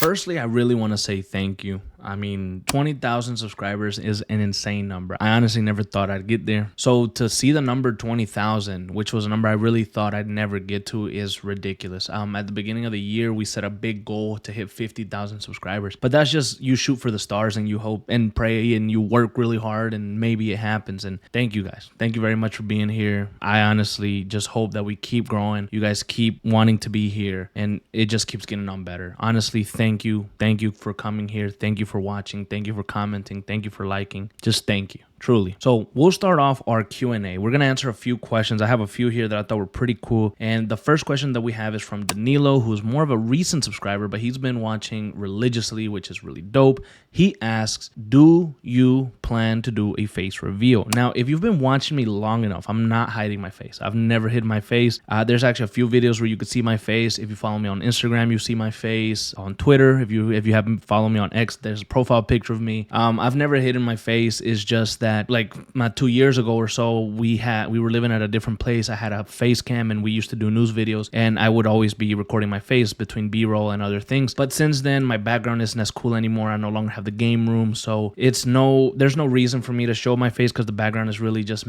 Firstly, I really want to say thank you. I mean, 20,000 subscribers is an insane number. I honestly never thought I'd get there. So to see the number 20,000, which was a number I really thought I'd never get to, is ridiculous. At the beginning of the year, we set a big goal to hit 50,000 subscribers. But that's just, you shoot for the stars and you hope and pray and you work really hard and maybe it happens. And thank you guys. Thank you very much for being here. I honestly just hope that we keep growing. You guys keep wanting to be here and it just keeps getting on better. Honestly, thank you. Thank you for coming here. Thank you for watching. Thank you for commenting. Thank you for liking. Just thank you. Truly. So we'll start off our Q&A. We're going to answer a few questions. I have a few here that I thought were pretty cool. And the first question that we have is from Danilo, who's more of a recent subscriber, but he's been watching religiously, which is really dope. He asks, do you plan to do a face reveal? Now, if you've been watching me long enough, I'm not hiding my face. I've never hidden my face. There's actually a few videos where you could see my face. If you follow me on Instagram, you see my face. On Twitter, if you haven't followed me on X, there's a profile picture of me. I've never hidden my face. It's just that like 2 years ago or so, we were living at a different place. I had a face cam and we used to do news videos and I would always be recording my face between B-roll and other things. But since then, my background isn't as cool anymore. I no longer have the game room. So there's no reason for me to show my face because the background is really just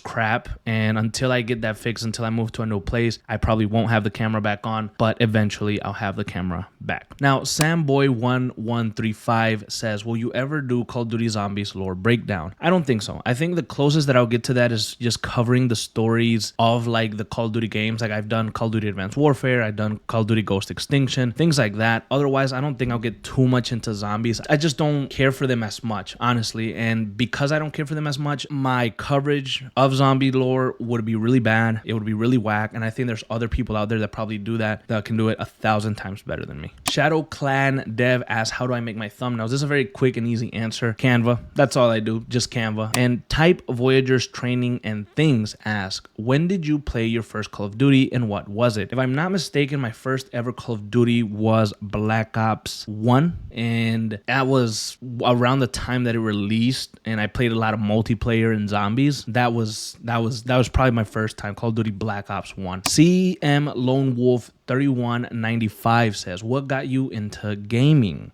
crap. And until I get that fixed, until I move to a new place, I probably won't have the camera back on, but eventually I'll have the camera back. Now, Samboy1135 says, will you ever do Call of Duty Zombies lore breakdown? I don't think so. I think the closest that I'll get to that is just covering the stories of like the Call of Duty games. Like I've done Call of Duty Advanced Warfare, I've done Call of Duty Ghost Extinction, things like that. Otherwise, I don't think I'll get too much into zombies. I just don't care for them as much, honestly. And because I don't care for them as much, my coverage of zombie lore would be really bad. It would be really whack. And I think there's other people out there that probably do that can do it 1,000 times better than me. Shadow Clan Dev asks, how do I make my thumbnails? This is a very quick and easy answer. Canva. That's all I do. Just Canva. And Type Voyagers Training and Things ask, when did you play your first Call of Duty and what was it? If I'm not mistaken, my first ever Call of Duty was Black Ops 1, and that was around the time that it released, and I played a lot of multiplayer and zombies. That was probably my first time, Call of Duty Black Ops 1. CM Lone Wolf 3195 says, what got you into gaming?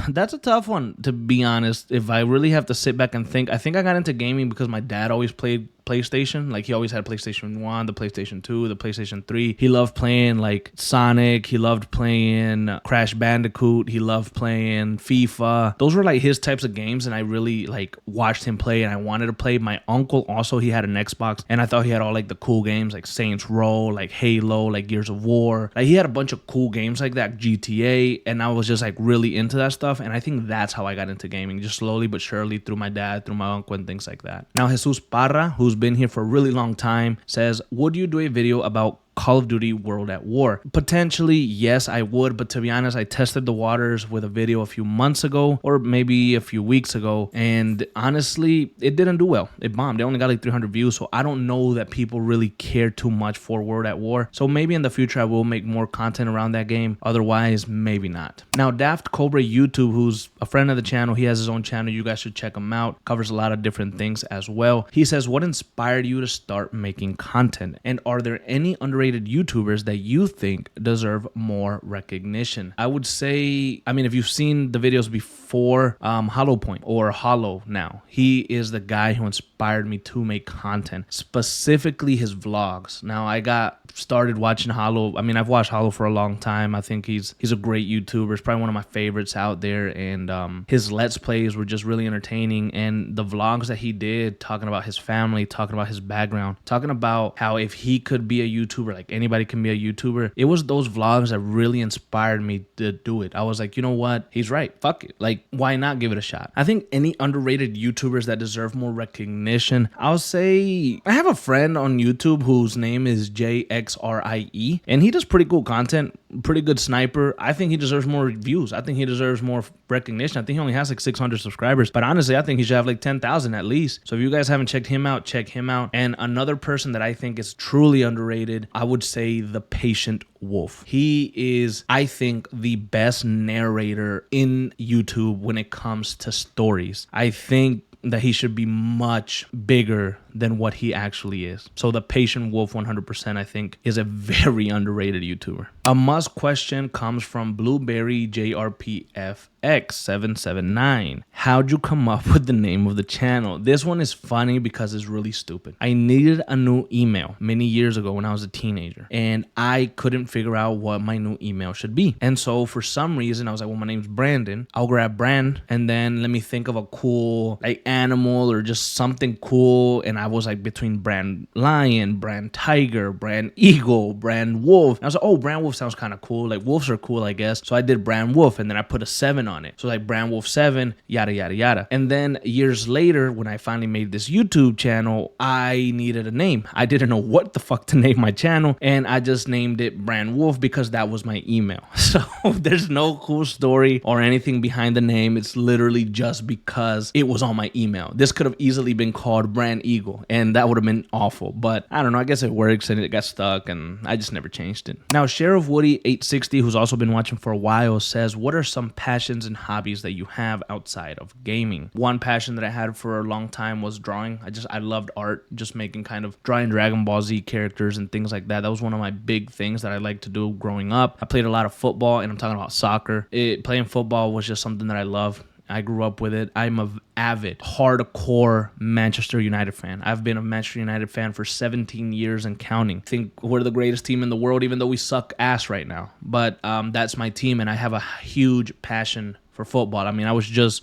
That's a tough one, to be honest. If I really have to sit back and think, I think I got into gaming because my dad always played PlayStation. Like he always had PlayStation 1, the PlayStation 2, the PlayStation 3. He loved playing like Sonic. He loved playing Crash Bandicoot. He loved playing FIFA. Those were like his types of games, and I really like watched him play and I wanted to play. My uncle also, he had an Xbox and I thought he had all like the cool games like Saints Row, like Halo, like Gears of War. Like he had a bunch of cool games like that, GTA, and I was just like really into that stuff. And I think that's how I got into gaming, just slowly but surely through my dad, through my uncle and things like that. Now Jesus Parra, who's been here for a really long time, says, would you do a video about Call of Duty World at War? Potentially, yes, I would, but to be honest, I tested the waters with a video a few months ago or maybe a few weeks ago, and honestly, it didn't do well. It bombed. It only got like 300 views, so I don't know that people really care too much for World at War. So maybe in the future, I will make more content around that game. Otherwise, maybe not. Now, Daft Cobra YouTube, who's a friend of the channel, he has his own channel. You guys should check him out. Covers a lot of different things as well. He says, what inspired you to start making content? And are there any underrated YouTubers that you think deserve more recognition? I would say, I mean, if you've seen the videos before, Hollow Point or Hollow now, he is the guy who inspired me to make content, specifically his vlogs. Now, I got started watching Hollow. I mean, I've watched Hollow for a long time. I think he's a great YouTuber. He's probably one of my favorites out there, and his Let's Plays were just really entertaining, and the vlogs that he did talking about his family, talking about his background, talking about how if he could be a YouTuber, like anybody can be a YouTuber. It was those vlogs that really inspired me to do it. I was like, you know what? He's right. Fuck it. Like, why not give it a shot? I think any underrated YouTubers that deserve more recognition, I'll say I have a friend on YouTube whose name is JXRIE, and he does pretty cool content, pretty good sniper. I think he deserves more views. I think he deserves more recognition. I think he only has like 600 subscribers, but honestly, I think he should have like 10,000 at least. So if you guys haven't checked him out, check him out. And another person that I think is truly underrated, I would say The Patient Wolf. He is, I think, the best narrator in YouTube when it comes to stories. I think that he should be much bigger than what he actually is. So the Patient Wolf 100%, I think, is a very underrated YouTuber. A must question comes from Blueberry JRPFX779. How'd you come up with the name of the channel? This one is funny because it's really stupid. I needed a new email many years ago when I was a teenager, and I couldn't figure out what my new email should be. And so for some reason, I was like, well, my name's Brandon. I'll grab Brand, and then let me think of a cool like animal or just something cool. And I was like between Brand Lion, Brand Tiger, Brand Eagle, Brand Wolf. And I was like, oh, Brand Wolf sounds kind of cool. Like wolves are cool, I guess. So I did Brand Wolf, and then I put a 7 on it. So like Brand Wolf 7, yada, yada, yada. And then years later, when I finally made this YouTube channel, I needed a name. I didn't know what the fuck to name my channel, and I just named it Brand Wolf because that was my email. So there's no cool story or anything behind the name. It's literally just because it was on my email. This could have easily been called Brand Eagle, and that would have been awful. But I don't know. I guess it works, and it got stuck, and I just never changed it. Now, Sheriff Woody 860, who's also been watching for a while, says, what are some passions and hobbies that you have outside of gaming? One passion that I had for a long time was drawing. I loved art, just making kind of drawing Dragon Ball Z characters and things like that. That was one of my big things that I liked to do growing up. I played a lot of football, and I'm talking about soccer. Playing football was just something that I love. I grew up with it. I'm an avid, hardcore Manchester United fan. I've been a Manchester United fan for 17 years and counting. I think we're the greatest team in the world, even though we suck ass right now. But that's my team, and I have a huge passion for football. I mean,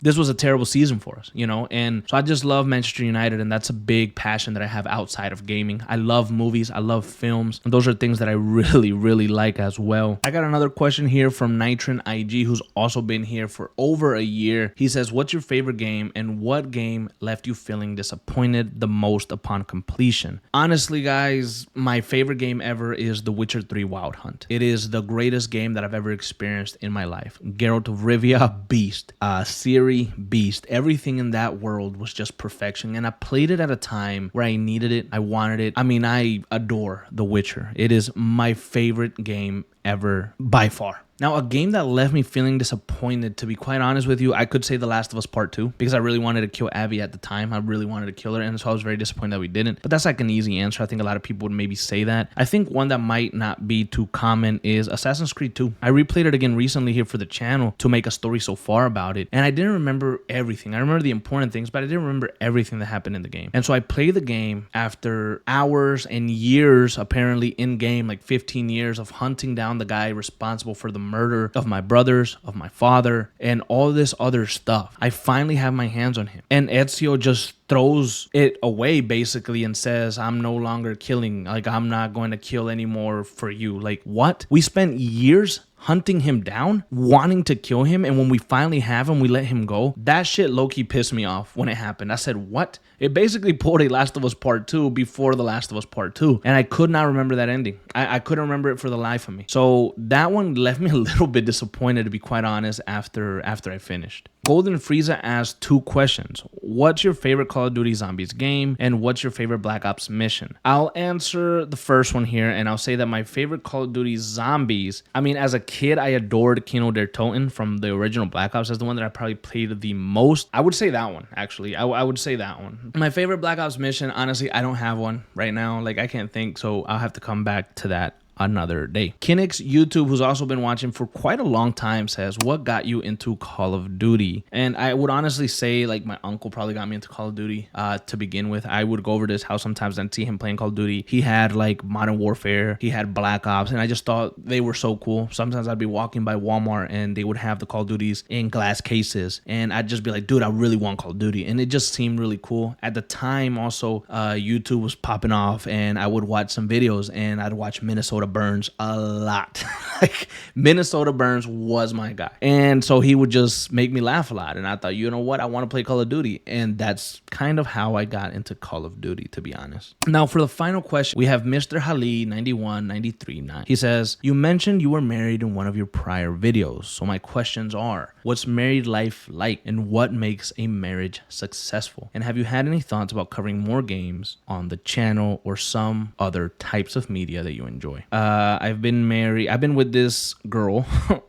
this was a terrible season for us, you know? And so I just love Manchester United, and that's a big passion that I have outside of gaming. I love movies. I love films. And those are things that I really, really like as well. I got another question here from Nitron IG, who's also been here for over a year. He says, what's your favorite game, and what game left you feeling disappointed the most upon completion? Honestly, guys, my favorite game ever is The Witcher 3 Wild Hunt. It is the greatest game that I've ever experienced in my life. Geralt of Rivia, beast. Ciri, beast. Everything in that world was just perfection, and I played it at a time where I needed it. I wanted it. I mean, I adore The Witcher. It is my favorite game ever by far. Now, a game that left me feeling disappointed, to be quite honest with you, I could say The Last of Us Part 2, because I really wanted to kill Abby at the time. I really wanted to kill her, and so I was very disappointed that we didn't. But that's like an easy answer. I think a lot of people would maybe say that. I think one that might not be too common is Assassin's Creed 2. I replayed it again recently here for the channel to make a story so far about it, and I didn't remember everything. I remember the important things, but I didn't remember everything that happened in the game. And so I played the game after hours and years, apparently in game, like 15 years of hunting down the guy responsible for the murder of my brothers, of my father, and all this other stuff. I finally have my hands on him, and Ezio just throws it away basically and says, I'm no longer killing. Like, I'm not going to kill anymore for you. Like, what? We spent years hunting him down, wanting to kill him, and when we finally have him, we let him go. That shit low-key pissed me off when it happened. I said, what? It basically pulled a Last of Us Part 2 before The Last of Us Part 2, and I could not remember that ending. I couldn't remember it for the life of me. So that one left me a little bit disappointed, to be quite honest, after I finished. Golden Frieza asked 2 questions. What's your favorite Call of Duty Zombies game, and what's your favorite Black Ops mission? I'll answer the first one here, and I'll say that my favorite Call of Duty Zombies, I mean, as a kid, I adored Kino der Toten from the original Black Ops. That's the one that I probably played the most. I would say that one, actually. I would say that one. My favorite Black Ops mission, honestly, I don't have one right now. Like, I can't think, so I'll have to come back to that another day. Kinix YouTube, who's also been watching for quite a long time, says, what got you into Call of Duty? And I would honestly say, like, my uncle probably got me into Call of Duty to begin with. I would go over to his house sometimes and see him playing Call of Duty. He had like Modern Warfare, he had Black Ops, and I just thought they were so cool. Sometimes I'd be walking by Walmart and they would have the Call of Duties in glass cases, and I'd just be like, dude, I really want Call of Duty. And it just seemed really cool. At the time also, YouTube was popping off, and I would watch some videos, and I'd watch Minnesota Burns a lot. Like, Minnesota Burns was my guy, and so he would just make me laugh a lot, and I thought, you know what, I want to play Call of Duty. And that's kind of how I got into Call of Duty, to be honest. Now, for the final question, we have Mr. Hali 91939. He says, you mentioned you were married in one of your prior videos, so my questions are, what's married life like, and what makes a marriage successful? And have you had any thoughts about covering more games on the channel or some other types of media that you enjoy? I've been married. I've been with this girl.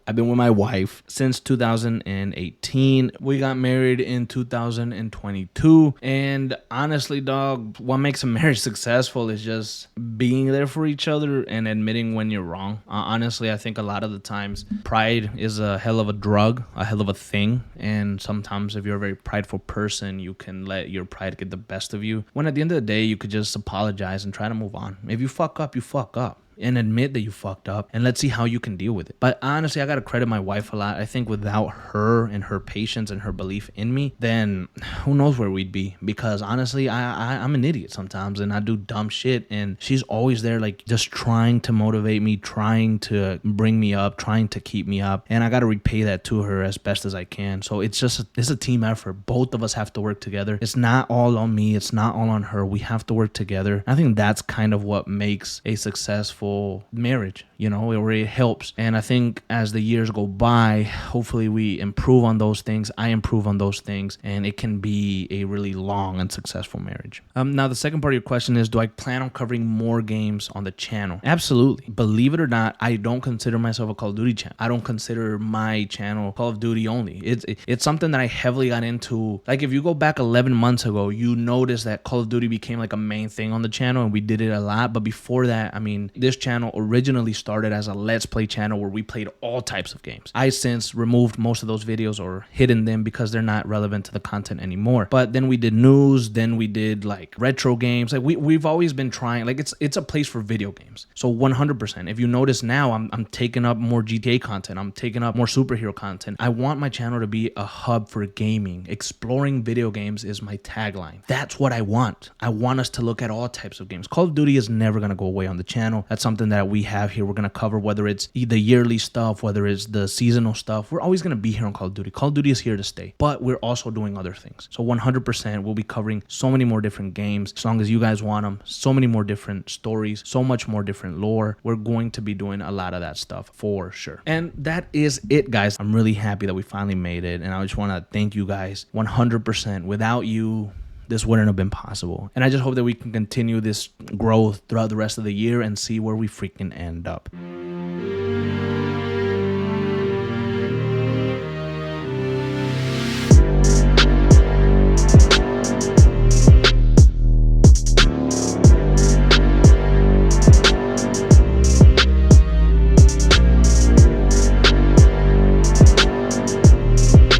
I've been with my wife since 2018. We got married in 2022. And honestly, dog, what makes a marriage successful is just being there for each other and admitting when you're wrong. Honestly, I think a lot of the times pride is a hell of a drug, a hell of a thing. And sometimes if you're a very prideful person, you can let your pride get the best of you. When at the end of the day, you could just apologize and try to move on. If you fuck up, you fuck up. And admit that you fucked up, and let's see how you can deal with it. But honestly, I gotta credit my wife a lot. I think without her and her patience and her belief in me, then who knows where we'd be. Because honestly, I'm an idiot sometimes, and I do dumb shit, and she's always there, like just trying to motivate me, trying to bring me up, trying to keep me up, and I gotta repay that to her as best as I can. So it's a team effort. Both of us have to work together. It's not all on me. It's not all on her. We have to work together. I think that's kind of what makes a successful marriage, you know, it really helps. And I think as the years go by, hopefully we improve on those things. I improve on those things, and it can be a really long and successful marriage. Now, the second part of your question is, do I plan on covering more games on the channel? Absolutely. Believe it or not, I don't consider myself a Call of Duty channel. I don't consider my channel Call of Duty only. It's something that I heavily got into. Like if you go back 11 months ago, you notice that Call of Duty became like a main thing on the channel, and we did it a lot. But before that, I mean, this channel originally started as a Let's Play channel where we played all types of games. I since removed most of those videos or hidden them because they're not relevant to the content anymore. But then we did news, then we did like retro games. Like we've always been trying, like it's a place for video games. So 100%. If you notice now, I'm taking up more GTA content. I'm taking up more superhero content. I want my channel to be a hub for gaming. Exploring video games is my tagline. That's what I want. I want us to look at all types of games. Call of Duty is never going to go away on the channel. That's something that we have here. We're going to cover, whether it's the yearly stuff, whether it's the seasonal stuff. We're always going to be here on Call of Duty. Call of Duty is here to stay, but we're also doing other things. So 100% we'll be covering so many more different games as long as you guys want them. So many more different stories, so much more different lore. We're going to be doing a lot of that stuff for sure. And that is it, guys. I'm really happy that we finally made it, and I just want to thank you guys 100%. Without you, this wouldn't have been possible. And I just hope that we can continue this growth throughout the rest of the year and see where we freaking end up.